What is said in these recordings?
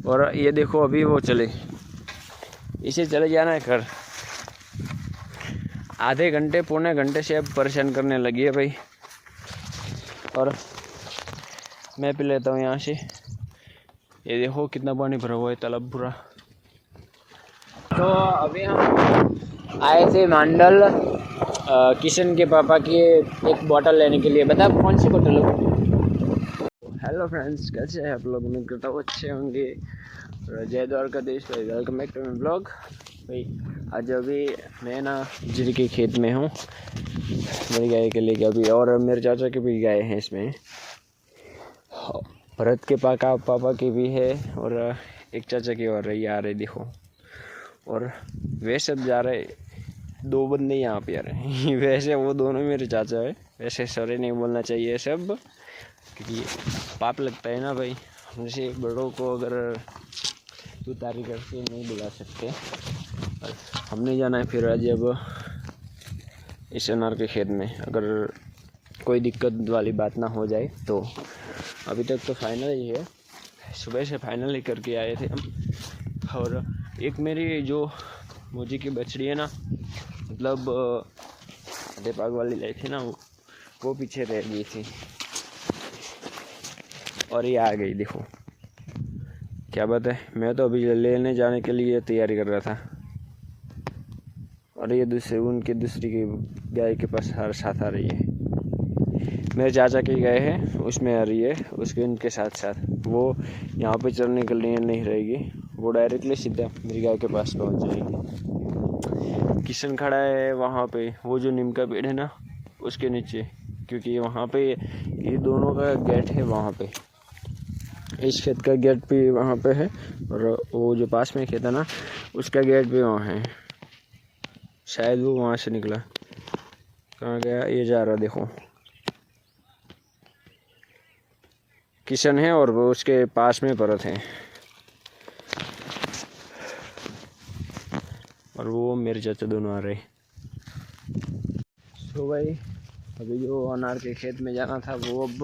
और ये देखो अभी वो चले, इसे चले जाना है घर। आधे घंटे पौने घंटे से अब परेशान करने लगी है भाई। और मैं पी लेता हूँ यहाँ से। ये देखो कितना पानी भरा हुआ है तालाब पूरा। तो अभी हम आए थे मांडल किशन के पापा की एक बोतल लेने के लिए। बता कौन सी बोतल है? हेलो फ्रेंड्स, कैसे हैं आप लोग? उम्मीद करता हूँ अच्छे होंगे। जय द्वारकाधीश भाई, welcome back to my blog भाई। आज अभी मैं ना जीरी के खेत में हूँ मेरी गाय के लिए अभी, और मेरे चाचा की भी गाय हैं इसमें, भरत के पापा की भी है, और एक चाचा की और रही आ रही देखो। और वे सब जा रहे, दो बंदे यहाँ पे आ रहे हैं। वैसे वो दोनों मेरे चाचा है, वैसे सॉरी नहीं बोलना चाहिए सब, क्योंकि पाप लगता है ना भाई। हमसे बड़ों को अगर तू तारी करके नहीं बुला सकते। और हमने जाना है फिर आज अब इस अनार के खेत में, अगर कोई दिक्कत वाली बात ना हो जाए तो। अभी तक तो फाइनल ही है, सुबह से फाइनल ही करके आए थे हम। और एक मेरी जो मोजी की बछड़ी है ना, मतलब देपाग वाली लाई थी ना, वो पीछे रह गई थी और ये आ गई देखो। क्या बात है, मैं तो अभी लेने जाने के लिए तैयारी कर रहा था, और ये उनके दूसरी की गाय के पास हर साथ आ रही है। मेरे चाचा की गाय है उसमें आ रही है, उसके उनके साथ साथ वो यहाँ पे चलने के लिए नहीं रहेगी, वो डायरेक्टली सीधा मेरी गाय के पास पहुँच जाएगी। किशन खड़ा है वहाँ पे, वो जो नीम का पेड़ है ना उसके नीचे, क्योंकि वहाँ पे ये दोनों का गेट है वहाँ पे। इस खेत का गेट भी वहाँ पे है, और वो जो पास में खेत है ना उसका गेट भी वहाँ है। शायद वो वहाँ से निकला, कहाँ गया ये जा रहा देखो। किशन है और वो उसके पास में भरत है, और वो मेरे चाचा दोनों आ रहे। तो भाई अभी जो अनार के खेत में जाना था वो अब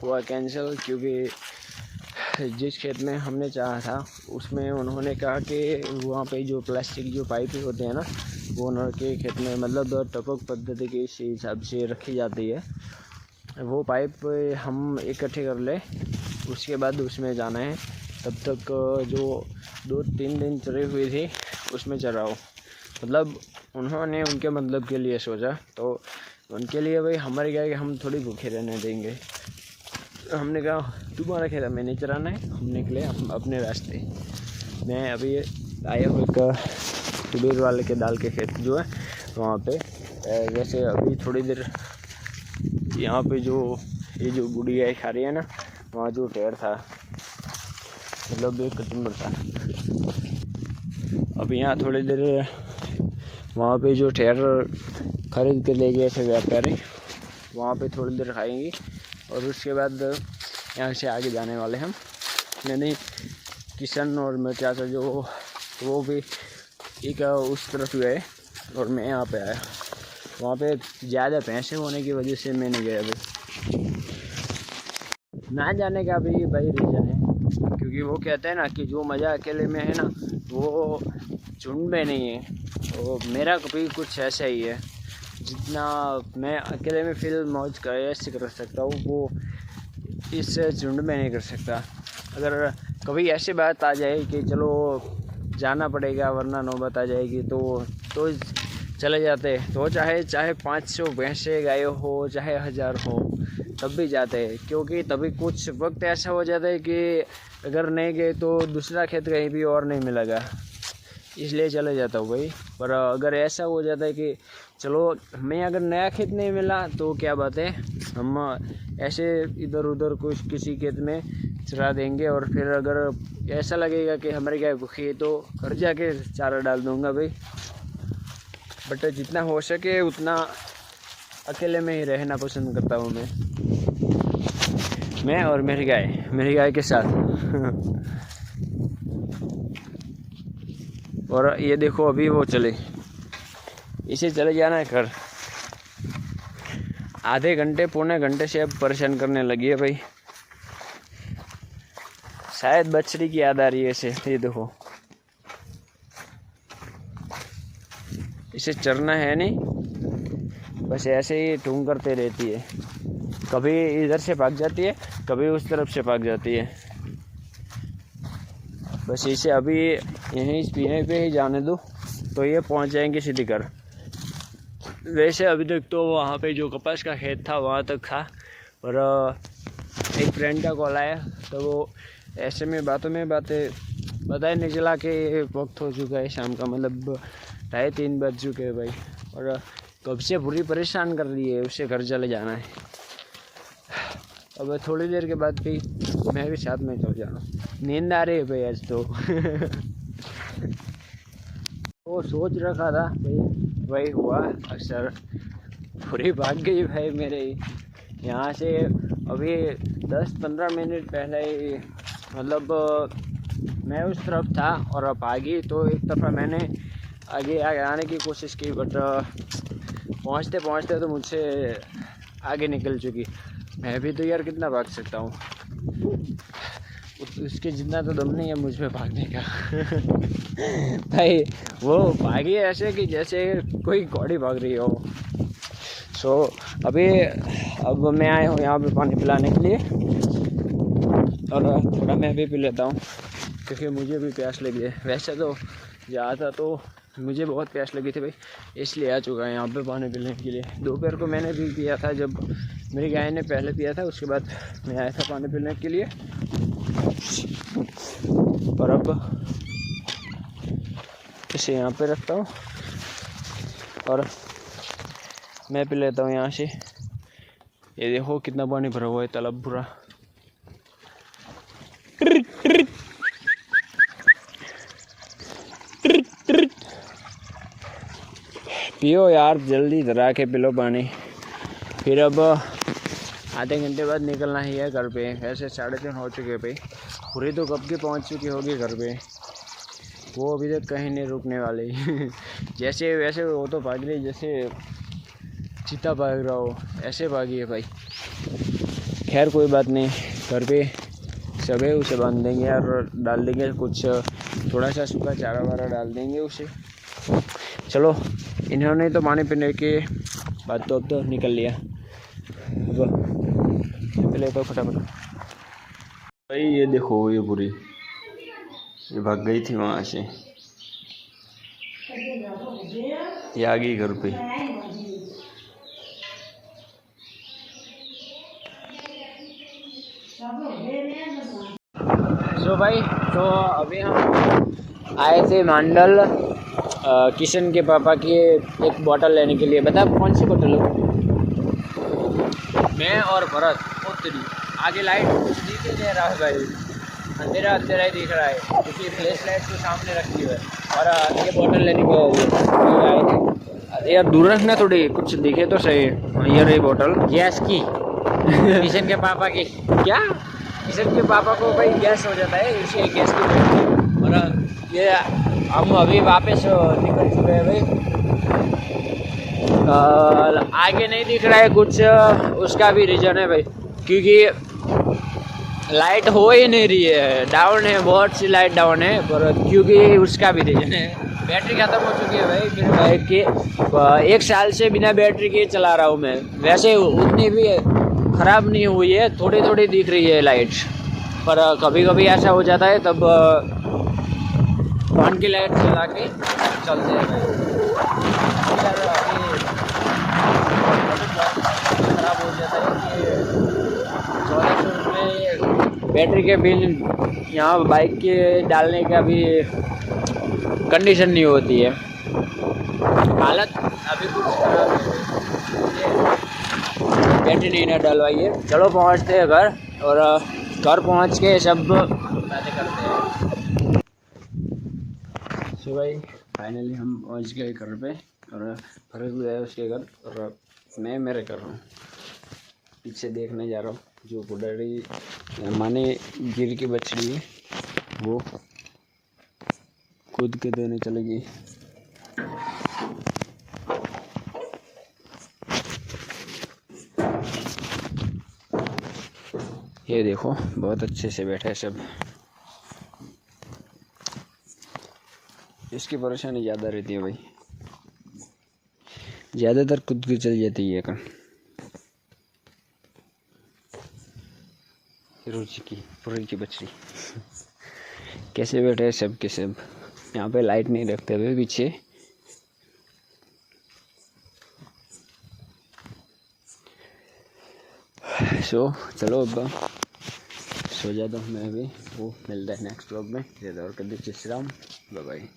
हुआ कैंसिल, क्योंकि जिस खेत में हमने चाहा था उसमें उन्होंने कहा कि वहाँ पे जो प्लास्टिक जो पाइप होते हैं ना, वो अनार के खेत में मतलब टपक पद्धति के हिसाब से रखी जाती है। वो पाइप हम इकट्ठे कर ले, उसके बाद उसमें जाना है। तब तक जो 2-3 दिन चढ़ी हुई थी उसमें चढ़ाओ, मतलब उन्होंने उनके मतलब के लिए सोचा, तो उनके लिए भाई हमारी गाय हम थोड़ी भूखे रहने देंगे। तो हमने कहा तुम्हारा खेत हमें नहीं चराना है, हम निकले हम अपने रास्ते। मैं अभी आया हूँ एक सुबीर वाले के दाल के खेत जो है वहाँ पे। वैसे अभी थोड़ी देर यहाँ पे जो ये जो गुड़िया खा रही है ना, वहाँ जो ढेर था, मतलब एक कचुम्बर था। अब यहाँ थोड़ी देर वहाँ पे जो ठहर खरीद के ले गए थे व्यापारी, वहाँ पे थोड़ी देर खाएंगी, और उसके बाद यहाँ से आगे जाने वाले हम। मैंने किशन और मेरे चाचा जो वो भी एक उस तरफ गए, और मैं यहाँ पे आया। वहाँ पे ज़्यादा पैसे होने की वजह से मैं नहीं गया अभी। ना जाने का भी भाई रीज़न है, क्योंकि वो कहते हैं ना कि जो मज़ा अकेले में है ना वो झुंड में नहीं है। तो मेरा कभी कुछ ऐसा ही है, जितना मैं अकेले में फील मौज कर ऐसे कर सकता हूँ वो इस झुंड में नहीं कर सकता। अगर कभी ऐसी बात आ जाए कि चलो जाना पड़ेगा वरना नौबत आ जाएगी तो चले जाते, तो चाहे 500 भैंसे गाय हो, चाहे 1000 हो, तब भी जाते हैं। क्योंकि तभी कुछ वक्त ऐसा हो जाता है कि अगर नहीं गए तो दूसरा खेत कहीं भी और नहीं मिलेगा, इसलिए चले जाता हूँ भाई। पर अगर ऐसा हो जाता है कि चलो हमें अगर नया खेत नहीं मिला तो क्या बात है, हम ऐसे इधर उधर कुछ किसी खेत में चरा देंगे, और फिर अगर ऐसा लगेगा कि हमारी गाय भूखी है तो घर जाके चारा डाल दूँगा भाई। बट जितना हो सके उतना अकेले में ही रहना पसंद करता हूँ मैं और मेरी गाय के साथ। और ये देखो अभी वो चले, इसे चले जाना है घर। आधे घंटे पौने घंटे से अब परेशान करने लगी है भाई। शायद बछड़ी की याद आ रही है इसे। ये देखो, इसे चरना है नहीं, बस ऐसे ही ढूंढ करते रहती है। कभी इधर से भाग जाती है, कभी उस तरफ से भाग जाती है। बस इसे अभी यहीं पीने पे ही जाने दो, तो ये पहुंच जाएंगे सीधी घर। वैसे अभी तक तो वहाँ पे जो कपास का खेत था वहाँ तक था, और एक फ्रेंड का कॉल आया, तो वो ऐसे में बातें पता ही नहीं चला कि वक्त हो चुका है शाम का, मतलब 2:30 बज चुके हैं भाई। और कब से पूरी परेशान कर रही है, उसे घर चले जाना है। अब थोड़ी देर के बाद भी मैं भी साथ में चल जाऊँ, नींद आ रही है भाई आज तो। वो सोच रखा था भाई, वही हुआ अक्सर, पूरी भाग गई भाई मेरे यहाँ से। अभी 10-15 मिनट पहले ही मतलब मैं उस तरफ था और भागी, तो एक दफ़ा मैंने आगे आने की कोशिश की, बट पहुँचते पहुँचते तो मुझसे आगे निकल चुकी। मैं भी तो यार कितना भाग सकता हूँ, उसके जितना तो दम नहीं है मुझ पे भागने का। भाई वो भागी ऐसे कि जैसे कोई घोड़ी भाग रही हो। अब मैं आया हूँ यहाँ पे पानी पिलाने के लिए, और थोड़ा मैं भी पी लेता हूँ क्योंकि मुझे भी प्यास लगी है। वैसे तो ज़्यादा तो मुझे बहुत प्यास लगी थी भाई, इसलिए आ चुका है यहाँ पे पानी पीने के लिए। दोपहर को मैंने भी पिया था, जब मेरी गाय ने पहले पिया था, उसके बाद मैं आया था पानी पीने के लिए। पर अब इसे यहाँ पे रखता हूँ और मैं पी लेता हूँ यहाँ से। ये देखो कितना पानी भरा हुआ है तालाब पूरा। पियो यार, जल्दी धरा के पी लो पानी। फिर अब आधे घंटे बाद निकलना ही है घर पे। ऐसे 3:30 हो चुके हैं भाई, पूरी तो कब की पहुंच चुकी होगी घर पे। वो अभी तक कहीं नहीं रुकने वाली। जैसे वैसे वो तो भाग रही जैसे चीता भाग रहा हो, ऐसे भागी है भाई। खैर कोई बात नहीं, घर पे सब है, उसे बांध देंगे और डाल देंगे कुछ, थोड़ा सा सूखा चारा वारा डाल देंगे उसे। चलो, इन्होंने तो पानी पीने के बाद तो अब तो निकल लिया। पहले तो फटाफट भाई, ये देखो ये पूरी ये भाग गई थी वहाँ से, ये आ गई घर पे। तो भाई तो अभी हम आए थे मांडल किशन के पापा की एक बोतल लेने के लिए। बता कौन सी बोतल हो? मैं और भरत। ओ तेरी, आगे लाइट कुछ दिख नहीं दे रहा है भाई, अंधेरा अंधेरा ही दिख रहा है क्योंकि फ्लैश लाइट तो सामने रखी हुई है। और ये बोतल लेने के आए थे यार, दूर रखना थोड़ी, कुछ दिखे तो सही। ये रही बोतल गैस की। किशन के पापा की। क्या? किशन के पापा को भाई गैस हो जाता है, इसे गैस की। और ये हम अभी वापस निकल चुके हैं भाई। आगे नहीं दिख रहा है कुछ, उसका भी रीज़न है भाई, क्योंकि लाइट हो ही नहीं रही है, डाउन है, बहुत सी लाइट डाउन है। पर क्योंकि उसका भी रीज़न है, बैटरी ख़त्म हो चुकी है भाई मेरे बाइक की। 1 साल से बिना बैटरी के चला रहा हूँ मैं। वैसे उतनी भी ख़राब नहीं हुई है, थोड़ी थोड़ी दिख रही है लाइट, पर कभी कभी ऐसा हो जाता है, तब फोन की लाइट चला के चलते हैं भाई। ख़राब हो जाता है कि 1400 रुपये बैटरी के बिल यहाँ बाइक के डालने का भी कंडीशन नहीं होती है। हालत अभी कुछ खराब है, बैटरी नहीं ना डलवाई है। चलो पहुँचते हैं घर, और घर पहुँच के सब बातें करते हैं। तो भाई फाइनली हम पहुँच गए घर पे, और फर्ज भी है उसके घर, और मैं मेरे घर हूँ। पीछे देखने जा रहा हूँ, जो बुढ़ाड़ी माने गिर की बछड़ी है वो कूद के देने चलेगी। ये देखो बहुत अच्छे से बैठा है सब। इसकी परेशानी ज़्यादा रहती है भाई, ज़्यादातर खुद की चल जाती है। कर रुचि की पूरी की बछड़ी कैसे बैठे सब के सब। यहाँ पे लाइट नहीं रखते हुए पीछे। चलो अब सो जाता हूँ मैं भी। वो मिलता है नेक्स्ट व्लॉग में। जय द्वारकाधीश, जय श्री राम, बाय बाय।